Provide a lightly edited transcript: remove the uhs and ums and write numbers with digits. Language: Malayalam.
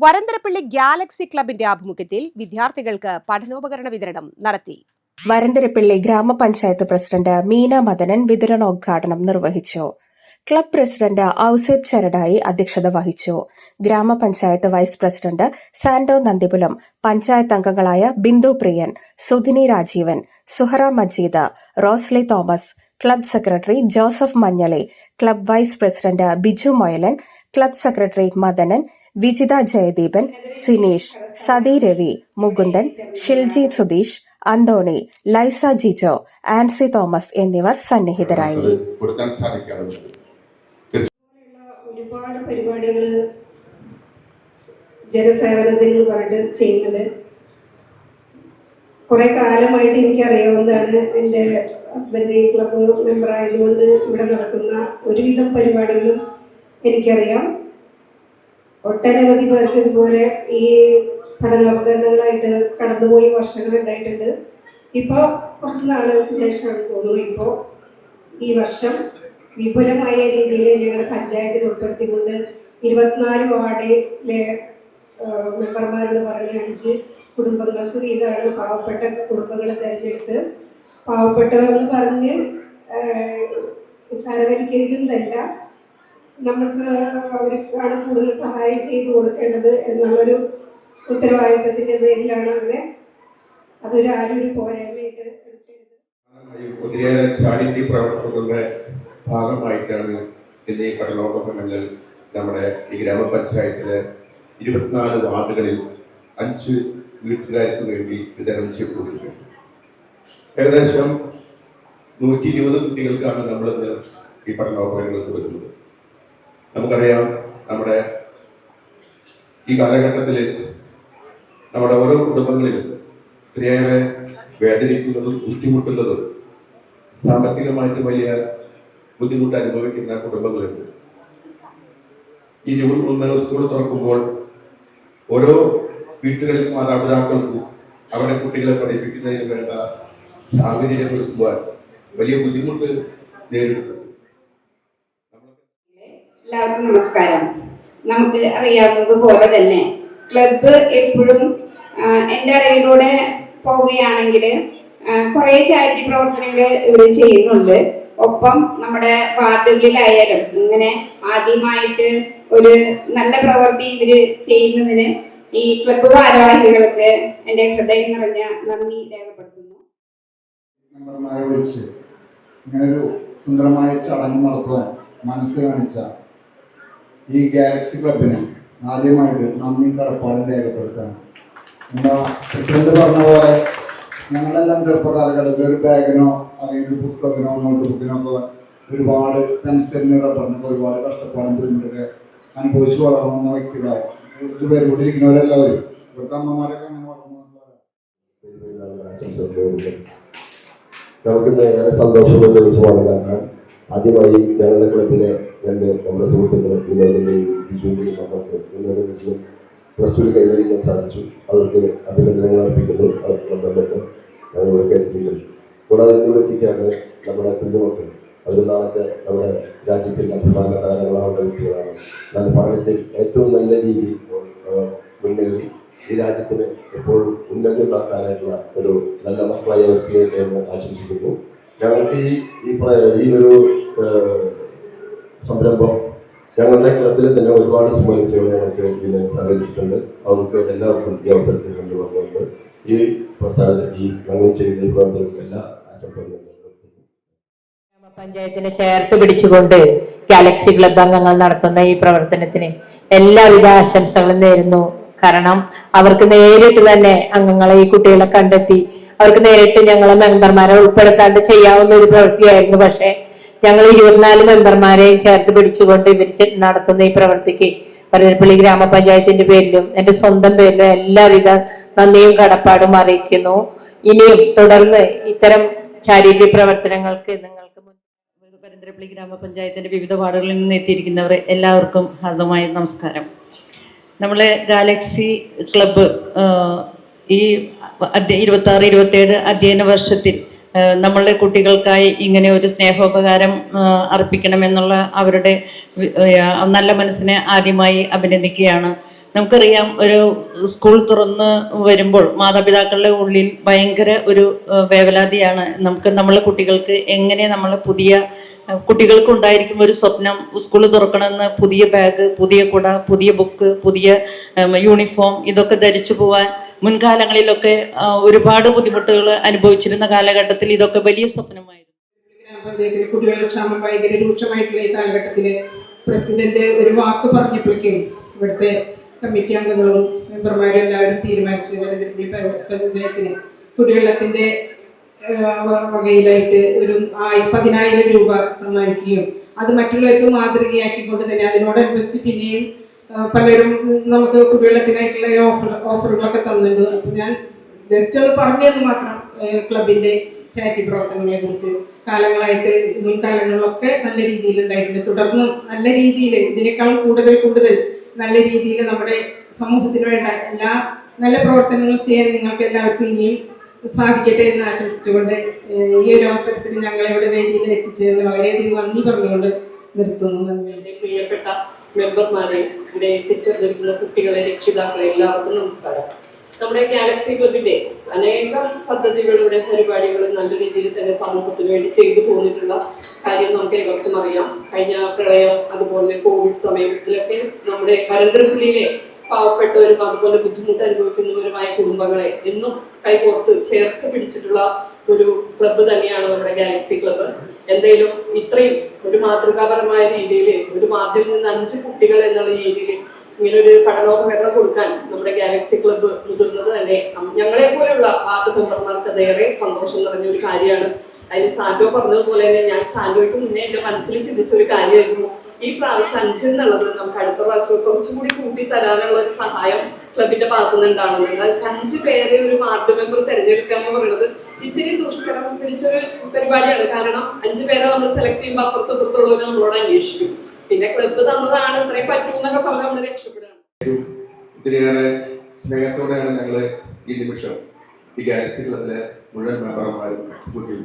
വരന്തരപ്പള്ളി ഗാലക്സി ക്ലബിന്റെ ആഭിമുഖ്യത്തിൽ വിദ്യാർത്ഥികൾക്ക് പഠനോപകരണ വിതരണം നടത്തി. വരന്തരപ്പള്ളി ഗ്രാമപഞ്ചായത്ത് പ്രസിഡന്റ് മീന മദനൻ വിതരണോദ്ഘാടനം നിർവഹിച്ചു. ക്ലബ് പ്രസിഡന്റ് ഔസേബ് ചരടായി അധ്യക്ഷത വഹിച്ചു. ഗ്രാമപഞ്ചായത്ത് വൈസ് പ്രസിഡന്റ് സാന്റോ നന്ദിപുലം, പഞ്ചായത്ത് അംഗങ്ങളായ Bindu Priyan, Sudhini Rajeevan, Suhara Majeed, Rosli Thomas, club secretary Joseph Manjali, club vice president Biju Moyalan, club secretary Madanan, Vijitha Jayadeepan, Sineesh, Sathi Ravi, Mukundan, Shilji Sudheesh, Antony, Laisa Jijo, Ancy Thomas എന്നിവർ സന്നിഹിതരായി. ഒരുപാട് പരിപാടികൾ ജനസേവനത്തിന് പറഞ്ഞിട്ട് ചെയ്യുന്നുണ്ട്. കുറെ കാലമായിട്ട് എനിക്കറിയാവുന്നതാണ്. എൻ്റെ ഹസ്ബൻഡ് ക്ലബ്ബ് മെമ്പർ ആയതുകൊണ്ട് ഇവിടെ നടക്കുന്ന ഒരുവിധം പരിപാടികളും എനിക്കറിയാം. ഒട്ടനവധി പേർക്ക് ഇതുപോലെ ഈ പഠനോപകരണങ്ങളായിട്ട് കടന്നുപോയി വർഷങ്ങൾ ഉണ്ടായിട്ടുണ്ട്. ഇപ്പോൾ കുറച്ച് നാളുകൾക്ക് ശേഷമാണ് തോന്നുന്നു ഇപ്പോൾ ഈ വർഷം വിപുലമായ രീതിയിൽ ഞങ്ങളുടെ പഞ്ചായത്തിൽ ഉൾപ്പെടുത്തിക്കൊണ്ട് 24 വാർഡിലെ മെമ്പർമാരോട് പറഞ്ഞ് 5 കുടുംബങ്ങൾക്ക് വീതമാണ് പാവപ്പെട്ട കുടുംബങ്ങളെ തിരഞ്ഞെടുത്ത് പാവപ്പെട്ടവരെന്ന് പറഞ്ഞ് സാരവൽക്കരിക്കുന്നതല്ല, നമുക്ക് അവർക്കാണ് കൂടുതൽ സഹായം ചെയ്തു കൊടുക്കേണ്ടത് എന്നുള്ളൊരു ഉത്തരവാദിത്തത്തിൻ്റെ പേരിലാണ് അങ്ങനെ. അതൊരു ആരും പോരായ്മയായിട്ട് എടുക്കരുത്. ഒത്തിരിയേറെ ചാരിറ്റി പ്രവർത്തനങ്ങളുടെ ഭാഗമായിട്ടാണ് ഇന്ന് ഈ പഠനോപകരണങ്ങൾ നമ്മുടെ ഈ ഗ്രാമപഞ്ചായത്തിലെ 24 വാർഡുകളിൽ 5 വീട്ടുകാർക്ക് വേണ്ടി വിതരണം ചെയ്തുകൊണ്ടിരിക്കുന്നത്. ഏകദേശം 120 കുട്ടികൾക്കാണ് നമ്മളിന്ന് ഈ പഠനോപകരണങ്ങൾ കൊടുക്കുന്നത്. നമുക്കറിയാം, നമ്മുടെ ഈ കാലഘട്ടത്തിൽ നമ്മുടെ ഓരോ കുടുംബങ്ങളിലും ഒത്തിരിയേറെ വേദനിക്കുന്നതും ബുദ്ധിമുട്ടുന്നതും സാമ്പത്തികമായിട്ട് വലിയ ബുദ്ധിമുട്ട് അനുഭവിക്കുന്ന കുടുംബങ്ങളുണ്ട്. ഈ ജൂൺ 1 സ്കൂൾ തുറക്കുമ്പോൾ ഓരോ വീട്ടുകളിൽ മാതാപിതാക്കൾക്കും അവരുടെ കുട്ടികളെ പഠിപ്പിക്കുന്നതിന് വേണ്ട സാഹചര്യം ഒരുക്കുവാൻ വലിയ ബുദ്ധിമുട്ട് നേരിടുന്നു. എല്ലാവർക്കും നമസ്കാരം. നമുക്ക് അറിയാവുന്നതുപോലെ തന്നെ ക്ലബ്ബ് എപ്പോഴും എൻ്റെ അറിവിലൂടെ പോവുകയാണെങ്കിൽ കുറേ ചാരിറ്റി പ്രവർത്തനങ്ങൾ ഇവർ ചെയ്യുന്നുണ്ട്. ഒപ്പം നമ്മുടെ വാർഡുകളിലായാലും ഇങ്ങനെ ആദ്യമായിട്ട് ഒരു നല്ല പ്രവൃത്തി ഇവർ ചെയ്യുന്നതിന് ഈ ക്ലബ്ബ് ഭാരവാഹികൾക്ക് എൻ്റെ ഹൃദയം നിറഞ്ഞ നന്ദി രേഖപ്പെടുത്തുന്നു. മെമ്പർമാരെ വിളിച്ച് ഇങ്ങനൊരു സുന്ദരമായ ചടങ്ങ് നടത്തുവാൻ മനസ്സ് കാണിച്ച ഈ ഗാലക്സി ക്ലബിന് ആദ്യമായിട്ട് നന്ദി കടപ്പാടും രേഖപ്പെടുത്താണ്. എന്താ പ്രസിഡന്റ് പറഞ്ഞ പോലെ ഞങ്ങളെല്ലാം ചെറുപ്പകാലഘട്ടത്തിൽ ഒരു ബാഗിനോ അല്ലെങ്കിൽ ഒരു പുസ്തകത്തിനോ നോട്ട് ബുക്കിനോ ഒക്കെ ഒരുപാട് പെൻസിലിന് റബ്ബറിനൊക്കെ ഒരുപാട് കഷ്ടപ്പാടും ബുദ്ധിമുട്ടൊക്കെ അനുഭവിച്ചു വളർന്ന വ്യക്തികളായി ഇതുവരെ കൂടി ഇരിക്കുന്നവരെല്ലാവരും ഇവിടുത്തെ അമ്മമാരൊക്കെ അങ്ങനെ വളർന്നു. നമുക്കിന്ന് ഏറെ സന്തോഷമുള്ള ദിവസമാണ്. കാരണം ആദ്യമായി ഞങ്ങളുടെ ക്ലബിലെ 2 നമ്മുടെ സുഹൃത്തുക്കൾ വിനോദിൻ്റെയും ബിജുവിൻ്റെയും മക്കൾക്ക് വിനോദം +2 കൈവരിക്കാൻ സാധിച്ചു. അവർക്ക് അഭിനന്ദനങ്ങൾ അർപ്പിക്കുന്നു. അവർക്ക് ബന്ധപ്പെട്ട് ഞങ്ങളിവിടെ കരുതിയിട്ടുണ്ട്. കൂടാതെ ഇവിടെ എത്തിച്ചേർന്ന് നമ്മുടെ കുഞ്ഞുമക്കൾ അവർ നാളത്തെ നമ്മുടെ രാജ്യത്തിൻ്റെ അഭിമാന താരങ്ങളാവുന്ന വ്യക്തികളാണ്. നല്ല പഠനത്തിൽ ഏറ്റവും നല്ല രീതിയിൽ മുന്നേറി ഈ രാജ്യത്തിന് എപ്പോഴും ഉന്നതി ഉണ്ടാക്കാനായിട്ടുള്ള ഒരു നല്ല മക്കളായി അവർക്ക് എന്ന് ആശംസിക്കുന്നു. ഞങ്ങൾക്ക് ഈ ഒരു സംരംഭം ഞങ്ങളുടെ ക്ലബിൽ തന്നെ ഒരുപാട് സുമനസ്സുകൾ ഞങ്ങൾക്ക് ഇതിനെ സഹകരിച്ചിട്ടുണ്ട്. അവർക്ക് എല്ലാവർക്കും ഈ അവസരത്തിൽ കൊണ്ടുവന്നുകൊണ്ട് ഈ പ്രസ്ഥാനത്തിൽ ഞങ്ങൾ ചെയ്യുന്ന ഈ പ്രവർത്തനങ്ങൾക്ക് എല്ലാ ആശംസകളും പഞ്ചായത്തിനെ ചേർത്ത് പിടിച്ചുകൊണ്ട് ഗാലക്സി ക്ലബ് അംഗങ്ങൾ നടത്തുന്ന ഈ പ്രവർത്തനത്തിന് എല്ലാവിധ ആശംസകളും നേരുന്നു. കാരണം അവർക്ക് നേരിട്ട് തന്നെ അംഗങ്ങളെ ഈ കുട്ടികളെ കണ്ടെത്തി അവർക്ക് നേരിട്ട് ഞങ്ങളെ മെമ്പർമാരെ ഉൾപ്പെടുത്താണ്ട് ചെയ്യാവുന്ന ഒരു പ്രവൃത്തിയായിരുന്നു. പക്ഷെ ഞങ്ങൾ 24 മെമ്പർമാരെയും ചേർത്ത് പിടിച്ചുകൊണ്ട് ഇവർ നടത്തുന്ന ഈ പ്രവൃത്തിക്ക് വരന്തരപ്പള്ളി ഗ്രാമപഞ്ചായത്തിന്റെ പേരിലും എൻ്റെ സ്വന്തം പേരിലും എല്ലാവിധ നന്ദിയും കടപ്പാടും അറിയിക്കുന്നു. ഇനിയും തുടർന്ന് ഇത്തരം ചാരിറ്റി പ്രവർത്തനങ്ങൾക്ക് നിങ്ങൾക്ക് വരന്തരപ്പള്ളി ഗ്രാമപഞ്ചായത്തിന്റെ വിവിധ വാർഡുകളിൽ നിന്ന് എത്തിയിരിക്കുന്നവർ എല്ലാവർക്കും ഹാർദമായ നമസ്കാരം. നമ്മൾ ഗാലക്സി ക്ലബ്ബ് ഈ 26-27 അധ്യയന വർഷത്തിൽ നമ്മളുടെ കുട്ടികൾക്കായി ഇങ്ങനെ ഒരു സ്നേഹോപകാരം അർപ്പിക്കണമെന്നുള്ള അവരുടെ നല്ല മനസ്സിനെ ആദ്യമായി അഭിനന്ദിക്കുകയാണ്. നമുക്കറിയാം, ഒരു സ്കൂൾ തുറന്ന് വരുമ്പോൾ മാതാപിതാക്കളുടെ ഉള്ളിൽ ഭയങ്കര ഒരു വേവലാതിയാണ്. നമ്മളെ കുട്ടികൾക്ക് എങ്ങനെ കുട്ടികൾക്ക് ഉണ്ടായിരിക്കും ഒരു സ്വപ്നം, സ്കൂൾ തുറക്കണമെന്ന് പുതിയ ബാഗ്, പുതിയ കുട, പുതിയ ബുക്ക്, പുതിയ യൂണിഫോം ഇതൊക്കെ ധരിച്ചു പോവാൻ മുൻകാലങ്ങളിലൊക്കെ ഒരുപാട് ബുദ്ധിമുട്ടുകൾ അനുഭവിച്ചിരുന്ന കാലഘട്ടത്തിൽ ഇതൊക്കെ വലിയ സ്വപ്നമായിരുന്നു. ഗ്രാമപഞ്ചായത്തിലെ കുട്ടികളുടെ ക്ഷാമം ഭയങ്കര രൂക്ഷമായിട്ടുള്ള ഈ കാലഘട്ടത്തിൽ പ്രസിഡന്റ് ഒരു വാക്ക് പറഞ്ഞപ്പോഴേക്കും ഇവിടുത്തെ കമ്മിറ്റി അംഗങ്ങളും മെമ്പർമാരും എല്ലാവരും തീരുമാനിച്ചു പഞ്ചായത്തിന് കുടിവെള്ളത്തിന്റെ വകയിലായിട്ട് ഒരു 10,000 രൂപ സമ്മാനിക്കുകയും അത് മറ്റുള്ളവർക്ക് മാതൃകയാക്കിക്കൊണ്ട് തന്നെ അതിനോടനുബന്ധിച്ച് പിന്നെയും പലരും നമുക്ക് കുടിവെള്ളത്തിനായിട്ടുള്ള ഓഫറുകളൊക്കെ തന്നിട്ടുണ്ട്. അപ്പം ഞാൻ ജസ്റ്റ് ഒന്ന് പറഞ്ഞത് മാത്രം ക്ലബിന്റെ ചാരിറ്റി പ്രവർത്തനങ്ങളെ കുറിച്ച് കാലങ്ങളായിട്ട് മുൻകാലങ്ങളിലൊക്കെ നല്ല രീതിയിൽ ഉണ്ടായിട്ടുണ്ട്. തുടർന്നും നല്ല രീതിയിൽ ഇതിനേക്കാൾ കൂടുതൽ നല്ല രീതിയിൽ നമ്മുടെ സമൂഹത്തിന് വേണ്ട എല്ലാ നല്ല പ്രവർത്തനങ്ങളും ചെയ്യാൻ നിങ്ങൾക്ക് എല്ലാവർക്കും ഇനിയും സാധിക്കട്ടെ എന്ന് ആശംസിച്ചുകൊണ്ട് ഈ ഒരു അവസരത്തിൽ ഞങ്ങളിവിടെ വേദിയിൽ എത്തിച്ചതിന് വളരെയധികം നന്ദി പറഞ്ഞുകൊണ്ട് നിർത്തുന്നു. എൻ്റെ പ്രിയപ്പെട്ട മെമ്പർമാരെ, ഇവിടെ എത്തിച്ചേർന്നിരിക്കുന്ന കുട്ടികളെ, രക്ഷിതാക്കളെ എല്ലാവർക്കും നമസ്കാരം. നമ്മുടെ ഗാലക്സി ക്ലബിന്റെ അനേകം പദ്ധതികളുടെ പരിപാടികൾ നല്ല രീതിയിൽ തന്നെ സമൂഹത്തിന് വേണ്ടി ചെയ്തു പോന്നിട്ടുള്ള കാര്യം നമുക്ക് ഏവർക്കും അറിയാം. കഴിഞ്ഞ പ്രളയം, അതുപോലെ കോവിഡ് സമയം, ഇതിലൊക്കെ നമ്മുടെ പരന്തരപ്പള്ളിയിലെ പാവപ്പെട്ടവരും അതുപോലെ ബുദ്ധിമുട്ട് അനുഭവിക്കുന്നവരുമായ കുടുംബങ്ങളെ എന്നും കൈകോർത്ത് ചേർത്ത് പിടിച്ചിട്ടുള്ള ഒരു ക്ലബ്ബ് തന്നെയാണ് നമ്മുടെ ഗാലക്സി ക്ലബ്ബ്. എന്തായാലും ഇത്രയും ഒരു മാതൃകാപരമായ രീതിയിൽ ഒരു വാർഡിൽ നിന്ന് 5 കുട്ടികൾ എന്നുള്ള രീതിയിൽ ഇങ്ങനെ ഒരു പഠനോപകരണം കൊടുക്കാൻ നമ്മുടെ ഗാലക്സി ക്ലബ്ബ് മുതിർന്നത് തന്നെ ഞങ്ങളെ പോലെയുള്ള വാർഡ് മെമ്പർമാർക്ക് അതേറെ സന്തോഷം നിറഞ്ഞ ഒരു കാര്യമാണ്. അതിന് സാൻഡോ പറഞ്ഞതുപോലെ തന്നെ ഞാൻ സാൻഡോയ്ക്ക് മുന്നേ എൻ്റെ മനസ്സിൽ ചിന്തിച്ച ഒരു കാര്യമായിരുന്നു, ഈ പ്രാവശ്യം 5 എന്നുള്ളത് നമുക്ക് അടുത്ത പ്രാവശ്യം കുറച്ചുകൂടി കൂട്ടി തരാനുള്ള ഒരു സഹായം ക്ലബിന്റെ ഭാഗത്തു നിന്നുണ്ടാവുന്നത്. എന്താ വെച്ചാൽ 5 പേരെ ഒരു വാർഡ് മെമ്പർ തിരഞ്ഞെടുക്കുക എന്ന് പറയുന്നത് ഇത്തിരി ദുഷ്കരം പിടിച്ചൊരു പരിപാടിയാണ്. കാരണം 5 പേരെ നമ്മൾ സെലക്ട് ചെയ്യുമ്പോൾ അപ്പുറത്തുള്ളവർ നമ്മളോട് അന്വേഷിക്കും. പിന്നെ ക്ലബ്ബ് തന്നതാണ്, ഇത്രയും പറ്റൂന്നൊക്കെ പറഞ്ഞ് നമ്മൾ രക്ഷപ്പെടുകയാണ്. ഒത്തിരിയേറെ സ്നേഹത്തോടെയാണ് ഞങ്ങൾ ഈ നിമിഷം ഈ ഗാലക്സി ക്ലബിലെ മുഴുവൻ മെമ്പർമാരും എക്സിക്യൂട്ടീവ്